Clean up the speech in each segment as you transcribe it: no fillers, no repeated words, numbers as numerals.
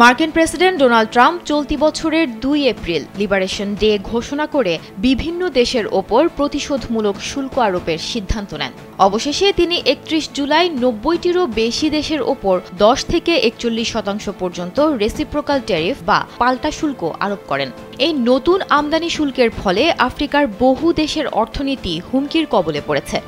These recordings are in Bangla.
মার্কিন প্রেসিডেন্ট ডোনাল্ড ট্রাম্প চলতি বছরের ২ এপ্রিল লিবারেশন ডে ঘোষণা করে বিভিন্ন দেশের ওপর প্রতিশোধমূলক শুল্ক আরোপের সিদ্ধান্ত নেন। অবশেষে তিনি ৩১ জুলাই ৯০টিরও বেশি দেশের ওপর ১০ থেকে ৪১% পর্যন্ত রেসিপ্রোকাল ট্যারিফ বা পাল্টা শুল্ক আরোপ করেন। এই নতুন আমদানি শুল্কের ফলে আফ্রিকার বহু দেশের অর্থনীতি হুমকির কবলে পড়েছে।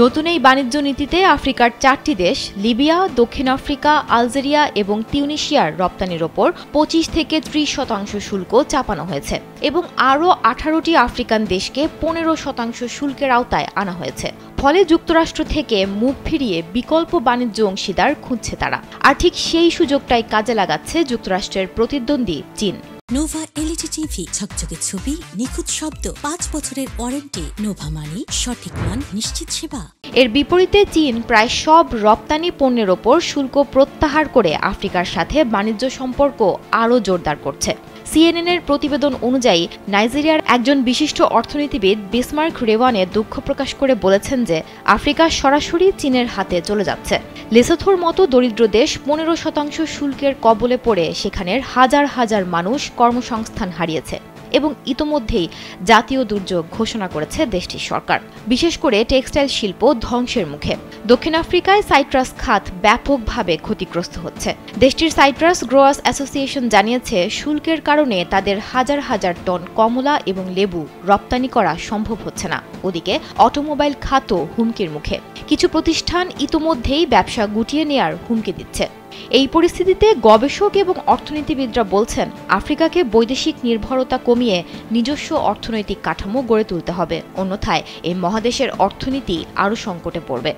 নতুন এই বাণিজ্য নীতিতে আফ্রিকার ৪টি দেশ লিবিয়া, দক্ষিণ আফ্রিকা, আলজেরিয়া এবং তিউনিশিয়ার রপ্তানির ওপর ২৫ থেকে ৩০% শুল্ক চাপানো হয়েছে এবং আরও ১৮টি আফ্রিকান দেশকে ১৫% শুল্কের আওতায় আনা হয়েছে। ফলে যুক্তরাষ্ট্র থেকে মুখ ফিরিয়ে বিকল্প বাণিজ্য অংশীদার খুঁজছে তারা। আর ঠিক সেই সুযোগটাই কাজে লাগাচ্ছে যুক্তরাষ্ট্রের প্রতিদ্বন্দ্বী চীন। নোভা এলইডি টিভি, ঝকঝকে ছবি, নিখুঁত শব্দ, ৫ বছরের ওয়ারেন্টি। নোভা মানে সঠিক মান, নিশ্চিত সেবা। এর বিপরীতে চীন প্রায় সব রপ্তানি পণ্যের ওপর শুল্ক প্রত্যাহার করে আফ্রিকার সাথে বাণিজ্য সম্পর্ক আরও জোরদার করছে। সিএনএনের প্রতিবেদন অনুযায়ী নাইজেরিয়ার একজন বিশিষ্ট অর্থনীতিবিদ বিসমার্ক রেওয়ানে দুঃখ প্রকাশ করে বলেছেন যে আফ্রিকা সরাসরি চীনের হাতে চলে যাচ্ছে। লেসোথোর মতো দরিদ্র দেশ ১৫% শুল্কের কবলে পড়ে সেখানের হাজার হাজার মানুষ কর্মসংস্থান হারিয়েছে এবং ইতোমধ্যেই জাতীয় দুর্যোগ ঘোষণা করেছে দেশটির সরকার। বিশেষ করে টেক্সটাইল শিল্প ধ্বংসের মুখে। দক্ষিণ আফ্রিকায় সাইট্রাস খাত ব্যাপকভাবে ক্ষতিগ্রস্ত হচ্ছে। দেশটির সাইট্রাস গ্রোয়ার্স অ্যাসোসিয়েশন জানিয়েছে শুল্কের কারণে তাদের হাজার হাজার টন কমলা এবং লেবু রপ্তানি করা সম্ভব হচ্ছে না। ওদিকে অটোমোবাইল খাতও হুমকির মুখে। কিছু প্রতিষ্ঠান ইতোমধ্যেই ব্যবসা গুটিয়ে নেয়ার হুমকি দিচ্ছে। এই পরিস্থিতিতে গবেষক এবং অর্থনীতিবিদরা বলছেন আফ্রিকাকে বৈদেশিক নির্ভরতা কমিয়ে নিজস্ব অর্থনৈতিক কাঠামো গড়ে তুলতে হবে, অন্যথায় এই মহাদেশের অর্থনীতি আরও সংকটে পড়বে।